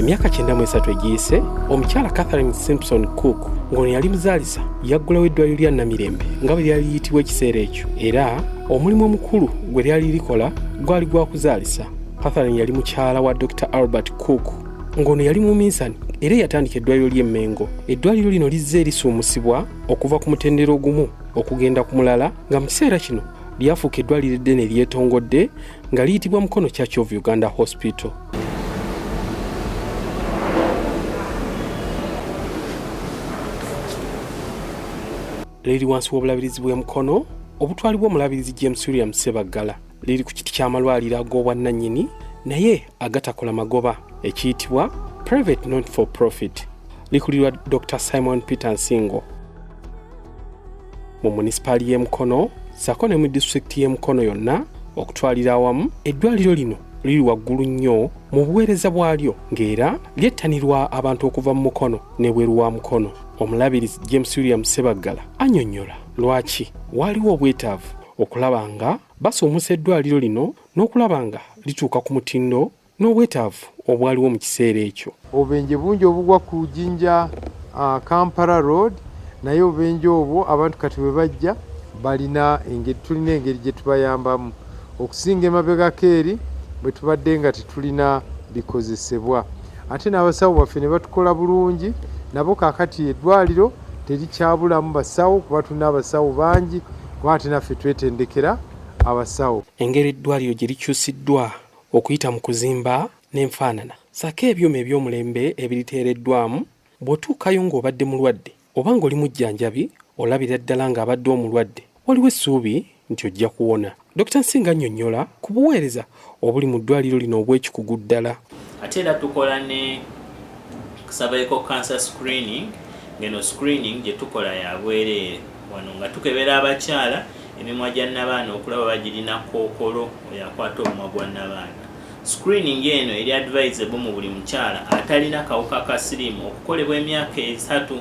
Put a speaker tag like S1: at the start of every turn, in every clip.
S1: Emyaka 93 egiyise, omukyala Catherine Simpson Cook ng'ono yali muzaalisa yaggulawo eddwaliro lya Namirembe nga bwe lyali liyitibwa ekiseera ekyo, era omulimu omukulu gwe lyali likola gwali gwa kuzaalisa. Catherine yali mukyala wa Dr. Albert Cook ng'ono yali muminsani era yatandika eddwaliro ly'e Mengo. Eddwaliro lino lizze erisuumusibwa okuva ku mutendera ogumu okugenda ku mulala, nga mu kiseera kino lyafuuka eddwaliro eddene lyetongodde nga liyitibwa Mukono Church of Uganda Hospital. Liri wansi w'obulabirizi bw'e Mukono obutwalibwa omulabirizi James William Ssebaggala. Liri ku kiti ky'amalwaliro ag'obwannannyini naye agatakola magoba ekiyitibwa Private Not for Profit. Likulirwa Dr. Simon Peter Nsingo. Mu munisipaali y'e Mukono ssaako ne mu disitulikiti y'e Mukono yonna okutwalira awamu, eddwaliro lino liri waggulu nnyo mu buweereza bwalyo ng'era lyettanirwa abantu okuva mu Mukono n'ebweru wa Mukono. Omulabirizi James William Ssebaggala annyonnyola lwaki waliwo obwetaavu okulaba nga basuumusa eddwaliro lino n'okulaba nga lituuka ku mutindo n'obwetaavu obwaliwo mu kiseera ekyo.
S2: Obubenje bungi obugwa ku Jinja Kampala Road, naye obubenje obwo abantu kati bwe bajja tulina engeri gye tubayambamu okusinga emabega keeri bwe tubadde nga tetulina bikozesebwa. Ate n'abasawo baffe ne batukola bulungi, nabo kaakati eddwaliro terikyabulamu basawo kuba tulina abasawo bangi, kuba ate naffe twetendekera abasawo.
S1: Engeri eddwaliro gye likyusiddwa okuyita mu kuzimba n'enfaanana ssaako ebyuma eby'omulembe ebiriteereddwamu, bw'otuukayo ng'obadde mulwadde oba ng'oli mujjanjabi olabira ddala ng'abadde omulwadde waliwo essuubi nti ojja kuwona. Dr. Nsinga annyonnyola ku buweereza obuli mu ddwaliro lino obw'ekikugu ddala.
S3: Ate era tukola ne cervical cancer screening. Ngeno screening gye tukola ya bwereere wano nga tukebera abakyala emimwa gya nnabaana okulaba bagirina kookolo oyakwata omumwa gwa nnabaana. Screening eno eri advisable mu buli mukyala atalina kawuka ka siriimu okukolebwa emyaka 3,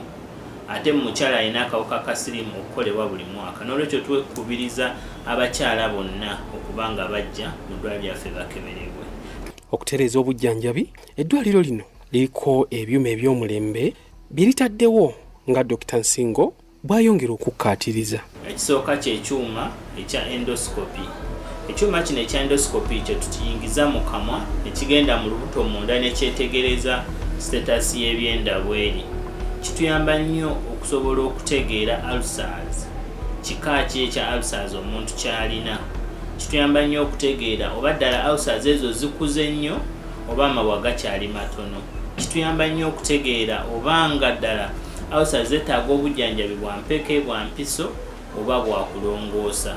S3: ate mu mukyala alina akawuka ka siriimu okukolebwa buli mwaka. N'olwekyo twekubiriza abakyala bonna okuba nga bajja mu ddwaliro lyaffe bakeberebwe.
S1: Okutereeza obujjanjabi, eddwaliro lino liriko ebyuma eby'omulembe bye litaddewo nga Dr. Nsingo bw'ayongera okukkaatiriza.
S3: Ekisooka ky'ekyuma ekya endoscopy. Ekyuma kino ekya endoscopy kye tukiyingiza mu kamwa ne kigenda mu lubuto munda ne kyetegereza status y'ebyenda bweri. Kituyamba nnyo okusobola okutegeera ulcers, kika ki ekya ulcers omuntu kyalina. Kituyamba nnyo okutegeera oba ddala ulcers ezo zikuze nnyo oba amabwa gakyali matono. Kituyamba nnyo okutegeera oba nga ddala ulcers zeetaaga obujjanjabi bwa mpeke, bwa mpiso oba bwa kulongoosa.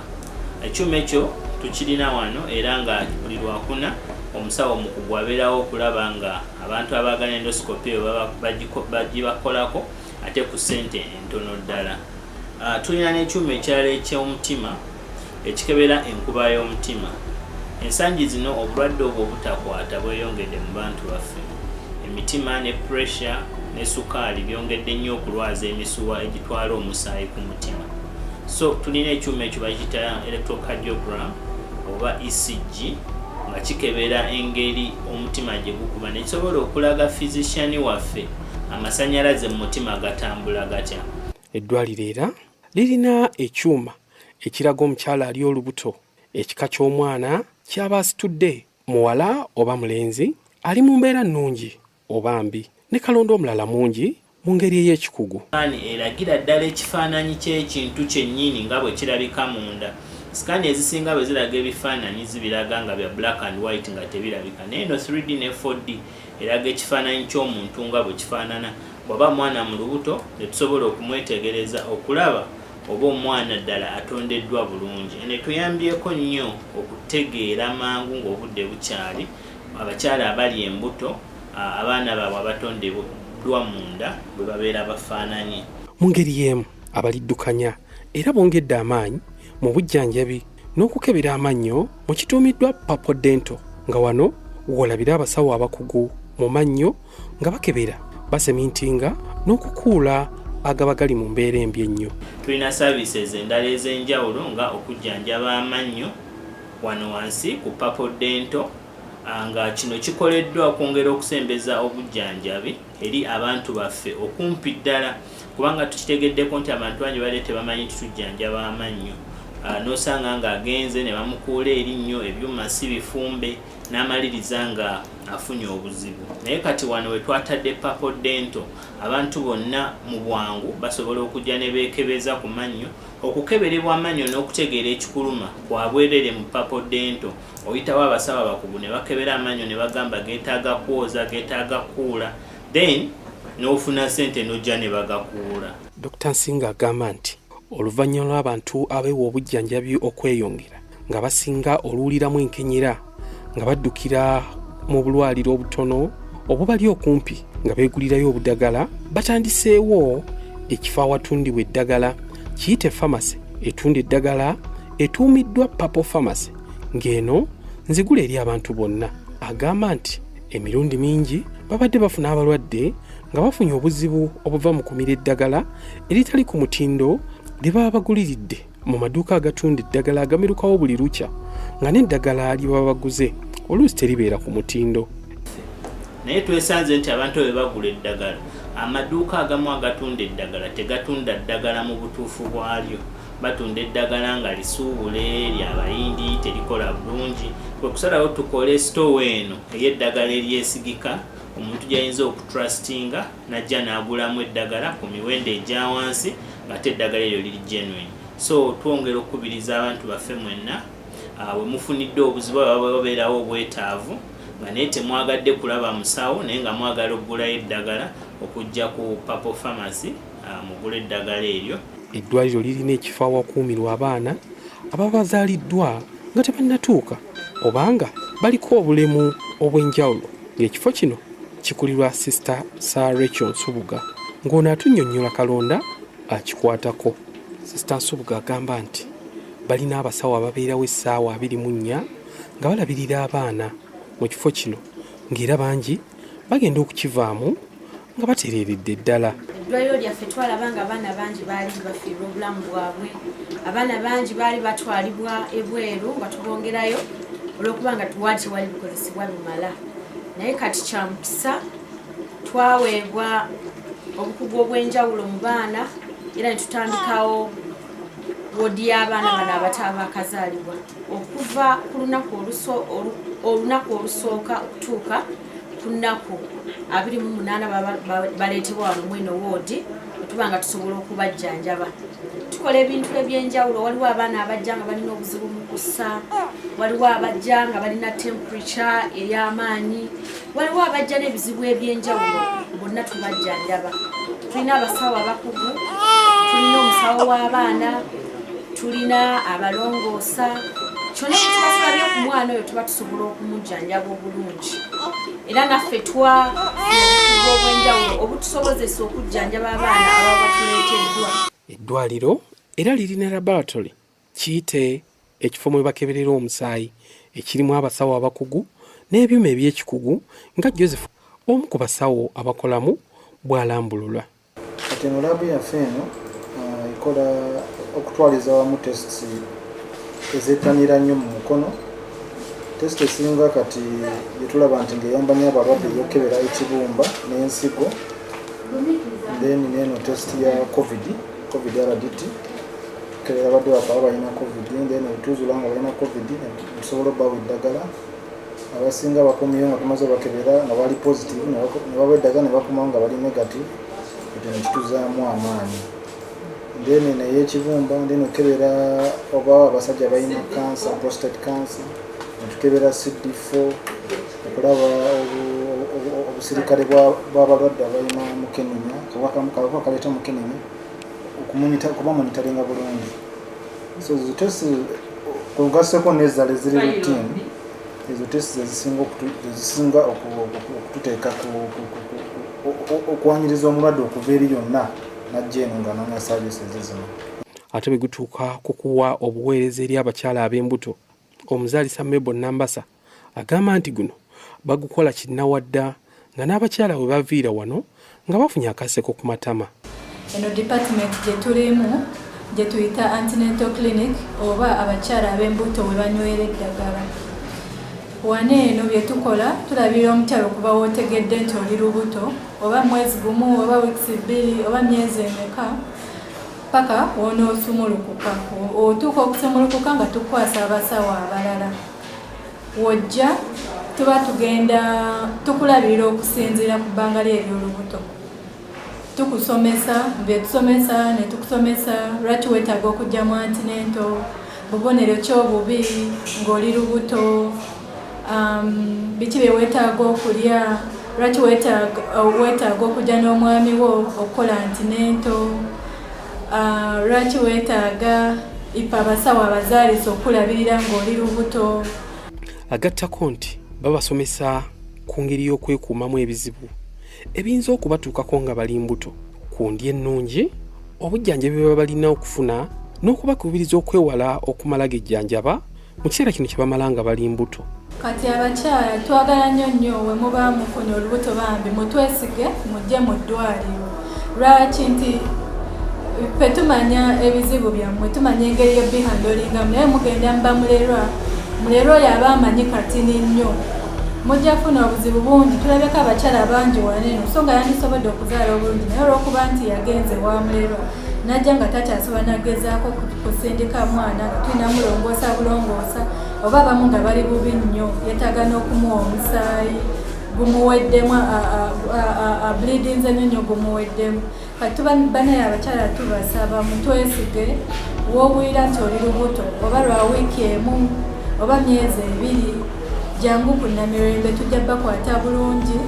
S3: Ekyuma ekyo tukirina wano era nga buli lwakuna omusawo omukugu abeerawo okulaba nga abantu abaagala endoscopy bagibakolako ate ku ssente entono ddala. Tulina n'ekyuma ekirala eky'omutima ekikebera enkuba y'omutima. Ensangi zino obulwadde obwo obutakwata bweyongedde mu bantu baffe. Emitima ne pressure ne sukaali byongedde nnyo okulwaza emisuwa egitwala omusaayi ku mutima. So tulina ekyuma ekyo bakiyita electrocardiogram oba ECG nga kikebera engeri omutima gye gukuba ne kisobola okulaga physician waffe amasannyalaze mu mutima gatambula gatya.
S1: Eddwaliro era lirina ekyuma ekiraga omukyala ali olubuto, ekika ky'omwana ky'aba asitudde, muwala oba mulenzi, ali mu mbeera nnungi oba mbi, ne kalondo omulala mungi mu ngeri ey'ekikugu.
S3: Eragira ddala ekifaananyi ky'ekintu kyennyini nga bwe kirabika munda. Sikaani ezisinga bwe ziraga ebifaananyi zibiraga nga bya black and white nga tebirabika. N'eno 3D ne 4D eraga ekifaananyi ky'omuntu nga bwe kifaanana. Bw'aba mwana mu lubuto ne tusobola okumwetegereza okulaba oba omwana ddala atondeddwa bulungi. Eno tuyambyeko nnyo okutegeera mangu ng'obudde bukyali abakyala abali embuto abaana baabwe abatondeddwa munda bwe babeera bafaananyi.
S1: Mu ngeri y'emu abaliddukanya era bongedde amaanyi mu bujjanjabi n'okukebera amannyo mu kituumiddwa Papo Dental, nga wano wolabira abasawo abakugu mu mannyo nga bakebera, basemintinga n'okukuula agaba gali mu mbeera embi ennyo.
S3: Tulina services endala ez'enjawulo nga okujjanjaba amannyo wano wansi ku Papo Dental nga kino kikoleddwa okwongera okusembeza obujjanjabi eri abantu baffe okumpi ddala kubanga tukitegeddeko nti abantu bangi bali tebamanyi tutujjanjaba amannyo n'osanga ng'agenze ne bamukuula erinnyo ebyuma si bifumbe n'amaliriza nga afunye obuzibu naye kati wano we twatadde papo dento abantu bonna mu bwangu basobola okujja ne beekebeza ku mannyo okukeberebwa amannyo n'okutegeera ekikuluma kwabwerere mu papo dento oyitawo abasawo abakugu ne bakebera amannyo ne bagamba geetaaga kwoza geetaaga kuula then n'ofuna ssente n'ojja ne bagakuula.
S1: Dr. Nsinga agamba nti oluvannyuma lw'abantu abeewa obujjanjabi okweyongera nga basinga oluwuliramu enkenyera nga baddukira mu bulwaliro obutono obubali okumpi nga beegulirayo obudagala batandiseewo ekifo awatundibwa eddagala kiyite famasi etunda eddagala etuumiddwa papo famasi ng'eno nzigula eri abantu bonna. Agamba nti emirundi mingi babadde bafuna abalwadde nga bafunye obuzibu obuva mu kumira eddagala eritali ku mutindo lye baba baguliridde mu maduuka agatunda eddagala agamirukawo buli lukya nga n'eddagala lye baba baguze oluusi teribeera ku mutindo.
S3: Naye twesanze nti abantu bwe bagula eddagala amaduuka agamu agatunda eddagala tegatunda ddagala mu butuufu bwalyo batunda eddagala nga lisuubule lyabayindi terikola bulungi kwe kusalawo tukole sitowa eno ey'eddagala eryesigika omuntu gyayinza okutrustinga najja n'agulamu eddagala ku miwendo egya wansi ng'ate eddagala eryo liri genuine. So twongera okukubiriza abantu baffe mwenna we mufunidde obuzibu babeerawo obwetaavu nga naye temwagadde kulaba musawo naye nga mwagala okugulayo eddagala okujja ku papo famasi mugula eddagala eryo.
S1: Eddwaliro lirina ekifo awakuumirwa abaana ababa bazaaliddwa nga tebannatuuka obanga baliko obulemu obw'enjawulo ng'ekifo kino kikulirwa Sister Sir Rachel Nsubuga ng'ono atunnyonnyola kalonda akikwatako. Sister Nsubuga agamba nti balina abasawo ababeerawo essaawa 24 nga balabirira abaana mu kifo kino ng'era bangi bagenda okukivaamu nga batereeredde ddala.
S4: Eddwaliro lyaffe twalaba nga abaana bangi baali bafiirwa obulamu bwabwe, abaana bangi baali batwalibwa ebweru nga tubongerayo olw'okuba nga tuwaali tewali bikozesebwa bimala. Naye kati kya mukisa twaweebwa obukugu obw'enjawulo mu baana era ne tutandikawo woodi y'abaana bano abaakazaalibwa okuva ku olunaku olusooka okutuuka ku nnaku 28 baleetebwa wano mweno woodi otuba nga tusobola okubajjanjaba. Tukola ebintu eby'enjawulo. Waliwo abaana abajja nga balina obuzibu mu kussa, waliwo abajja nga balina temperature ey'amaanyi, waliwo abajja n'ebizibu eby'enjawulo, bonna tubajjanjaba. Tulina abasawo abakugu, tulina omusawo w'abaana, tulina abalongoosa. Kyonna ekitulabye ku mwana oyo tuba tusobola okumujjanjaba obulungi. Era naffe twafuba obw'enjawulo obutusobozesa okujjanjaba abaana ababa batuleeteddwa.
S1: Eddwaliro era lirina laboratory kiyite ekifo mwe bakeberera omusaayi ekirimu abasawo abakugu n'ebyuma eby'ekikugu nga Joseph omu ku basawo abakolamu bw'alambulula.
S5: Kati eno laabu yaffe eno ekola okutwaliza wamu tests ezettanira nnyo mu mukono. Test esinga kati yetulaba nti ng'eyamba nnyo abalwadde ey'okukebera ekibumba n'ensigo. Then neno test ya COVID RDT kebera abadde baffe balina COVID then otuzuula nga balina COVID tusobola obbawa eddagala. Abasinga bakomyeyo nga tumaze bakebera nga bali positive ne bawa eddagala ne bakomawo nga bali negative ekyo ne kituzaamu amaanyi. Then naye ekibumba then okebera oba abasajja balina cancer, prostate cancer, tukebera CD4 okulaba obusirikale bw'abalwadde abalina mukenenya kawuka kaleeta mukenenya okuba monitoringa bulungi. So ezo test kugaseko n'ezzala eziri routine, ezo test ezisinga okututeeka okuwanyiriza omulwadde okuva eri yonna najja eno nga nona services zino.
S1: Ate bwe gutuuka ku kuwa obuweereza eri abakyala ab'embuto, omuzaalisa Mabel Nambasa agamba nti guno bagukola kinnawadda nga n'abakyala bwe baviira wano nga bafunye akaseko ku matama.
S6: Eno department gye tulimu gye tuyita antenatal clinic oba abakyala ab'embuto bwe banywera eddagala. waneeno bye tukola tulabira omukyalo okuba wootegedde nti oli lubuto oba mwezi gumu oba wiikisi 2 oba myezi emeka paka woonoosumulukuka otuuka okusumulukuka nga tukwasa abasawo abalala wojja tuba tugenda tukulabirira okusinziira ku bbanga ly'ebyolubuto tukusomesa byetusomesa ne tukusomesa lwaki weetaaga okujja mu antinento bubonero ky'obubi ng'oli lubuto biki bye weetaaga okulya lwaki weetaaga okujja n'omwami wo okukola antinento lwaki weetaaga ipa abasawo abazaalisa okulabirira ng'oli lubuto.
S1: Agattako nti babasomesa ku ngeri y'okwekuumamu ebizibu ebiyinza okubatuukako nga bali mbuto ku ndya ennungi obujjanjabi bwe balina okufuna n'okubakubiriza okwewala okumala gejjanjaba mu kiseera kino kye bamala nga bali mbuto.
S6: Kati abakyala twagala nnyo we muba mufuna olubuto bambi mutwesige mujje mu ddwaliro lwaki nti ffe tumanya ebizibu byammwe tumanya engeri y'obihandolingamu naye mugenda muba mulerwa oyo aba amanyi katini nnyo mujja kufuna obuzibu bungi tulabeko abakyala bangi waneeno so nga yandisobodde okuzaala obulungi naye olw'okuba nti yagenze wa mulerwa najja nga takyasobola nagezaako kusindika mwana nga tulina mulongoosa bulongoosa oba abamu nga bali bubi nnyo yeetaaga n'okumuwa omusaayi gumuweddemu bleedinze nnyo gumuweddemu kati tuba banaye abakyala tubasaba mutwesige w'obuyira nti oli lubuto oba lwa wiiki emu oba myezi 2 jangu ku Namirembe tujja bakwata bulungi.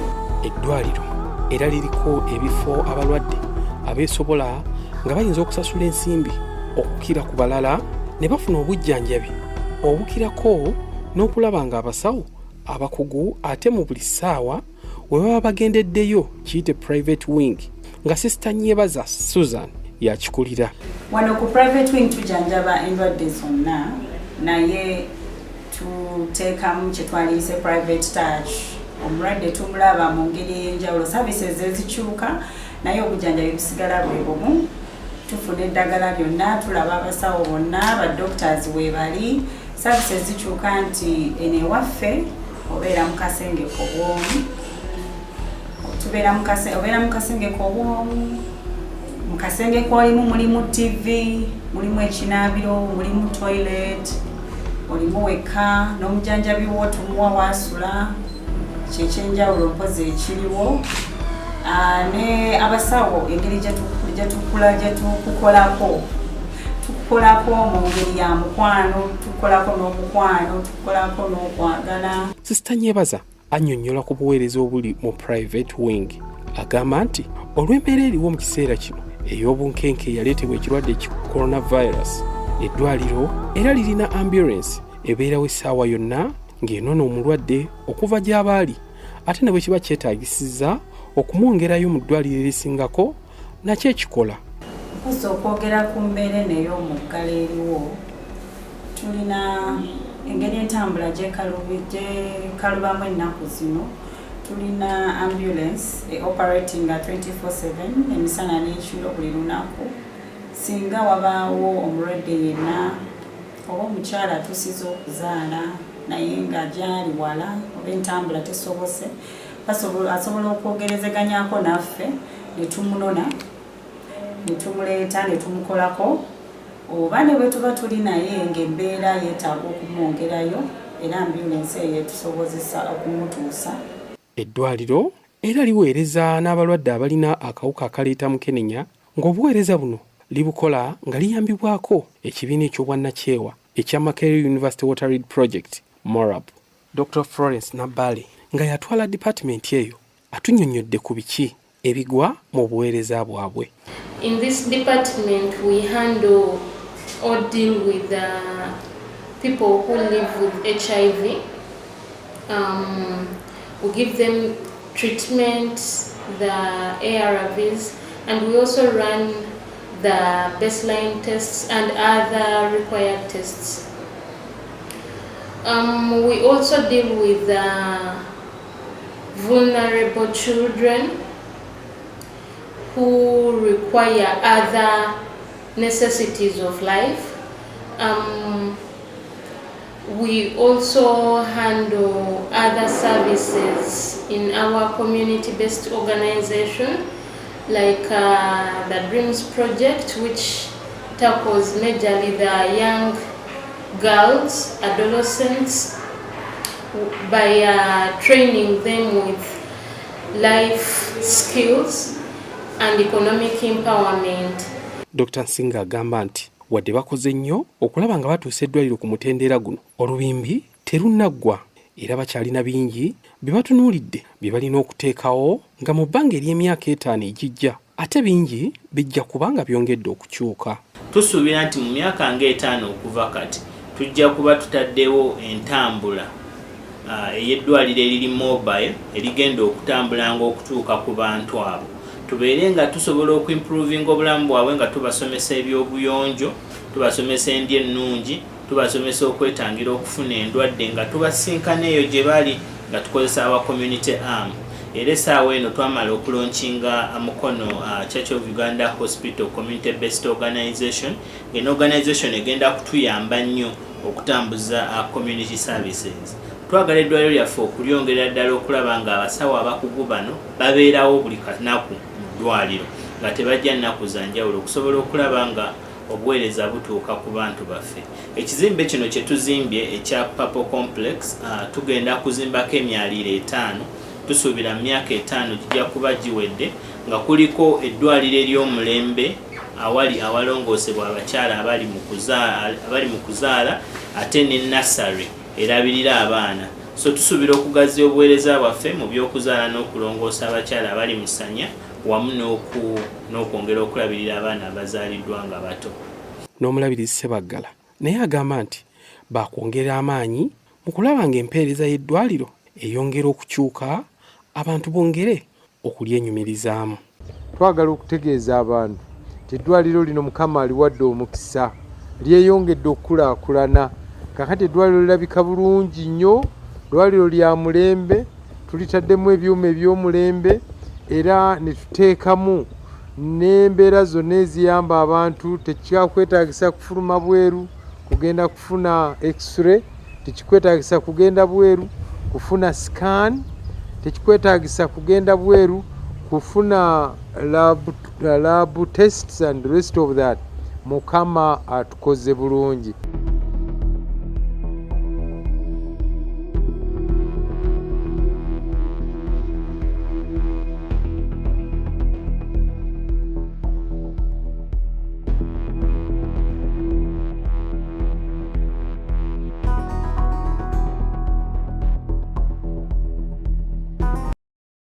S1: Eddwaliro era liriko ebifo abalwadde abeesobola nga bayinza okusasula ensimbi okukira ku balala ne bafuna obujjanjabi obukirako n'okulaba nga abasawo abakugu ate mu buli ssaawa we baba bagendeddeyo kiyite private wing nga Sista Nyebaza Susan yakikulira.
S7: Wano ku private wing tujjanjaba endwadde zonna naye tuteekamu kye twaliyise private touch omulwadde tumulaba mu ngeri ey'enjawulo services ezikyuka naye obujjanjabi busigala bwe bumu tufuna eddagala lyonna tulaba abasawo bonna badoctors we bali services zikyuka nti eno ewaffe obeera mu kasenge k'obwomu obeera mu kasenge k'obwomu mu kasenge k'olimu mulimu TV mulimu ekinaabiro mulimu toilet olimu wekka n'omujjanjabi wo tumuwa waasula kyekyenjawulo mpozi ekiriwo ne abasawo engeri gyetukukolako mu ngeri ya mukwano tukukolako n'omukwano tukukolako n'okwagala.
S1: Sista Nyebaza annyonnyola ku buweereza obuli mu private wing agamba nti olw'embeera eriwo mu kiseera kino ey'obunkenke yaleetebwa ekirwadde coronavirus eddwaliro era lirina ambulance ebeerawo essaawa yonna ng'enona omulwadde okuva gy'abaali ate ne bwe kiba kyetaagisizza okumwongerayo mu ddwaliro erisingako nakyo ekikola.
S7: Okusa okwogera ku mbeera eno ey'omuggalo eriwo tulina engeri entambula gyekalubamu ennaku zino tulina ambulance operatinga 24/7 emisana n'ekiro buli lunaku singa wabaawo omulwadde yenna oba omukyala tusiza okuzaala naye nga gyali wala oba entambula tesobose asobola okwogerezeganyako naffe ne tumunona ne tumuleeta ne tumukolako oba ne bwe tuba tuli naye ng'embeera yeetaaga okumwongerayo era ambulance eyo etusobozesa okumutuusa.
S1: Eddwaliro era liweereza n'abalwadde abalina akawuka akaleeta mukenenya ng'obuweereza buno libukola nga liyambibwako ekibiina eky'obwannakyewa ekya Makerere University Water Read Project MORAP. Dr. Florence Nabale nga yatwala department eyo atunnyonnyodde ku biki ebigwa mu buweereza bwabwe.
S8: In this department we handle or deal with people who live with HIV. We give them treatment, the ARVs, and we also run the baseline tests and other required tests. We also deal with vulnerable children who require other necessities of life. We also handle other services in our community-based organization, like the Dreams Project, which tackles majorly the young girls, adolescents, by training them with life skills and economic empowerment.
S1: Dr. Nsinga agamba nti wadde bakoze nnyo okulaba nga batuusa eddwaliro ku mutendera guno, olubimbi terunaggwa era bakyalina bingi bye batunuulidde bye balina okuteekawo nga mu bbanga ery'emyaka 5 ejijja, ate bingi bijja kubanga byongedde okukyuka.
S3: Tusuubira nti mu myaka nga 5 okuva kati tujja kuba tutaddewo entambula ey'eddwaliro eriri mobile erigenda okutambula ng'okutuuka ku bantu abo. Tubeere nga tusobola okuimprovinga obulamu bwabwe nga tubasomesa ebyobuyonjo, tubasomesa endya ennungi, tubasomesa okwetangira okufuna endwadde nga tubasinkana eyo gye bali nga tukozesa aba community arm. Era essaawa eno twamala okulonkinga Mukono Church of Uganda Hospital Community Based Organization. Eno organization egenda kutuyamba nnyo okutambuza community services. Twagala eddwaliro lyaffe okulyongera ddala okulaba nga abasawo abakugu bano babeerawo buli kanaku mu ddwaliro nga tebajja nnaku za njawulo okusobola okulaba nga obuweereza butuuka ku bantu baffe. Ekizimbe kino kye tuzimbye ekya Purple Complex tugenda kuzimbako emyaliro 5. Tusuubira mu myaka 5 gijja kuba giwedde nga kuliko eddwaliro ery'omulembe awali awalongoosebwa abakyala abali mu kuzaala ate ne nursery erabirira abaana. So tusuubira okugaziya obuweereza bwaffe mu by'okuzaala n'okulongoosa abakyala abali mu ssanya wamu n'okwongera okulabirira abaana abazaaliddwa nga bato.
S1: N'omulabirizi Ssebaggala naye agamba nti baakwongera amaanyi mu kulaba ng'empeereza y'eddwaliro eyongera okukyuka, abantu bongere okulyenyumirizaamu.
S2: Twagala okutegeeza abantu nti eddwaliro lino Mukama aliwadde omukisa, lyeyongedde okukulaakulana. Kakati eddwaliro lirabika bulungi nnyo, eddwaliro lya mulembe, tulitaddemu ebyuma eby'omulembe era ne tuteekamu n'embeera zonna eziyamba abantu. Tekyakwetaagisa kufuluma bweru kugenda kufuna x-ray, tekikwetaagisa kugenda bweru kufuna scan, tekikwetaagisa kugenda bweru kufuna lab tests and the rest of that. Mukama atukoze bulungi.